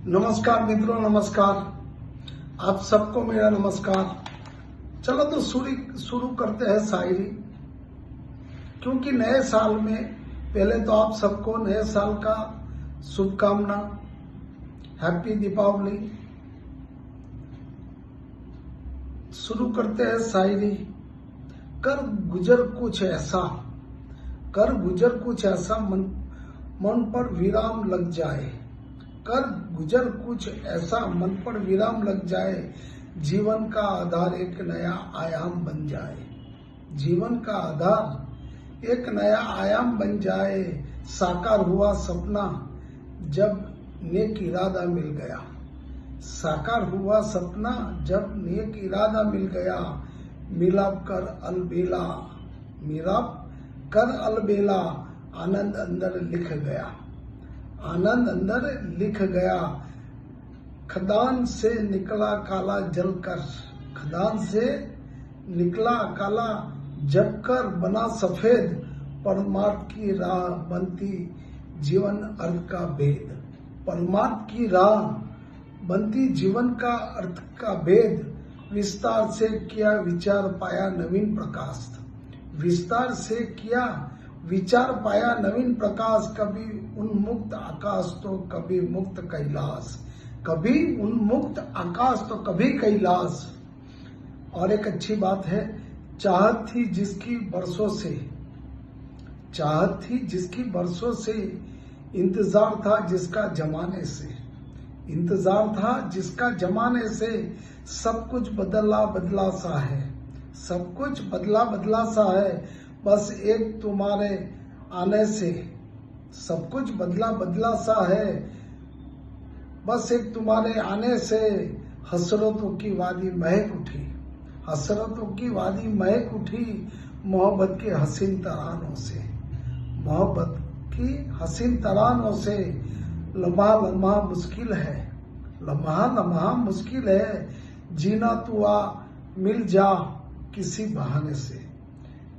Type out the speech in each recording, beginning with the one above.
नमस्कार मित्रों, नमस्कार। आप सबको मेरा नमस्कार। चलो तो शुरू करते हैं शायरी, क्योंकि नए साल में पहले तो आप सबको नए साल का शुभकामना, हैप्पी दीपावली। शुरू करते हैं शायरी। कर गुजर कुछ ऐसा मन पर विराम लग जाए। कर गुजर कुछ ऐसा मन पर विराम लग जाए। जीवन का आधार एक नया आयाम बन जाए। जीवन का आधार एक नया आयाम बन जाए। साकार हुआ सपना जब नेक इरादा मिल गया। साकार हुआ सपना जब नेक इरादा मिल गया। मिलाप कर अलबेला आनंद अंदर लिख गया। आनंद अंदर लिख गया। खदान से निकला काला जलकर। खदान से निकला काला जलकर बना सफेद। परमार्थ की राह बनती जीवन अर्थ का भेद। परमार्थ की राह बनती जीवन का अर्थ का भेद। विस्तार से किया विचार पाया नवीन प्रकाश। विस्तार से किया विचार पाया नवीन प्रकाश। कभी उन्मुक्त आकाश तो कभी मुक्त कैलाश। कभी उन्मुक्त आकाश तो कभी कैलाश। और एक अच्छी बात है, चाहत थी जिसकी बरसों से इंतजार था जिसका जमाने से। इंतजार था जिसका जमाने से। सब कुछ बदला सा है। सब कुछ बदला सा है। बस एक तुम्हारे आने से। सब कुछ बदला सा है। बस एक तुम्हारे आने से। हसरतों की वादी महक उठी। हसरतों की वादी महक उठी। मोहब्बत के हसीन तरानों से। मोहब्बत की हसीन तरानों से। लम्हा लम्हा मुश्किल है। लम्हा लम्हा मुश्किल है। जीना तू आ मिल जा किसी बहाने से।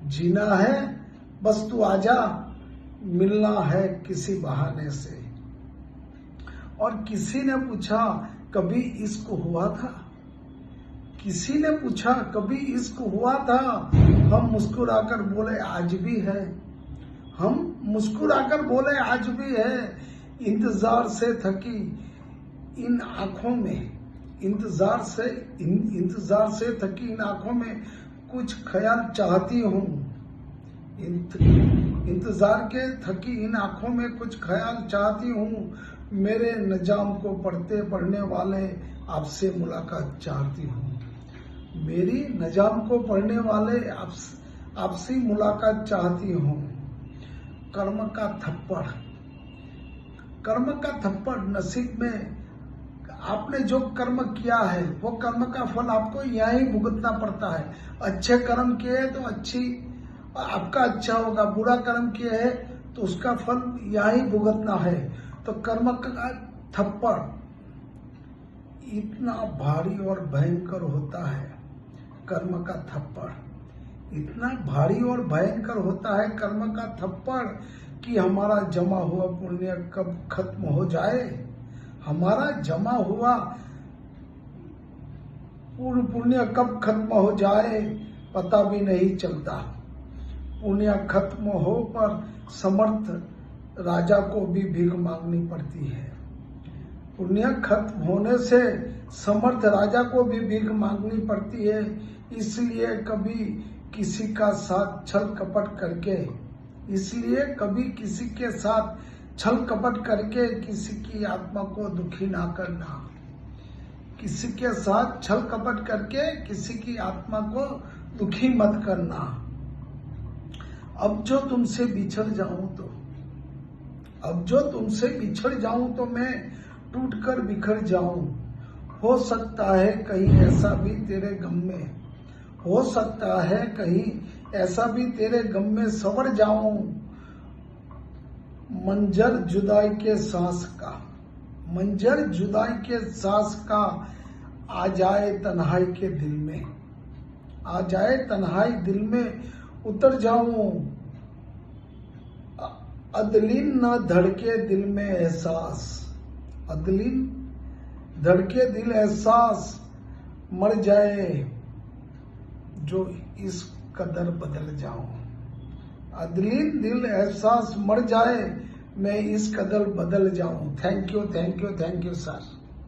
जीना है बस तू आजा मिलना है किसी बहाने से। और किसी ने पूछा कभी इश्क हुआ था। किसी ने पूछा कभी इश्क हुआ था। हम मुस्कुराकर बोले आज भी है। हम मुस्कुराकर बोले आज भी है। इंतजार से थकी इन आंखों में। इंतजार से थकी इन आंखों में कुछ ख्याल चाहती हूँ। इंतजार के थकी इन आंखों में कुछ ख्याल चाहती हूँ। मेरे निजाम को पढ़ने वाले आपसे मुलाकात चाहती हूँ। मेरी निजाम को पढ़ने वाले आपसे मुलाकात चाहती हूँ। कर्म का थप्पड़ नसीब में। आपने जो कर्म किया है वो कर्म का फल आपको यहाँ ही भुगतना पड़ता है। अच्छे कर्म किए तो आपका अच्छा होगा। बुरा कर्म किए है तो उसका फल यहाँ ही भुगतना है। तो कर्म का थप्पड़ इतना भारी और भयंकर होता है। कर्म का थप्पड़ इतना भारी और भयंकर होता है। कर्म का थप्पड़ कि हमारा जमा हुआ पुण्य कब खत्म हो जाए। हमारा जमा हुआ पुण्य कब खत्म हो जाए पता भी नहीं चलता। पुण्य खत्म हो पर समर्थ राजा को भी भीख मांगनी पड़ती है। पुण्य खत्म होने से समर्थ राजा को भी भीख मांगनी पड़ती है। इसलिए कभी किसी का साथ छल कपट करके किसी की आत्मा को दुखी ना करना। किसी के साथ छल कपट करके किसी की आत्मा को दुखी मत करना। अब जो तुमसे बिछड़ जाऊं तो मैं टूटकर बिखर जाऊं। हो सकता है कहीं ऐसा भी तेरे गम में। हो सकता है कहीं ऐसा भी तेरे गम में सवर जाऊं। मंजर जुदाई के सांस का आ जाए तन्हाई के दिल में। आ जाए तन्हाई दिल में उतर जाऊं। अदलिन न धड़के दिल में एहसास। अदलिन धड़के दिल एहसास मर जाए जो इस कदर बदल जाऊं। अदलीन दिल एहसास मर जाए मैं इस कदर बदल जाऊं। Thank you sir.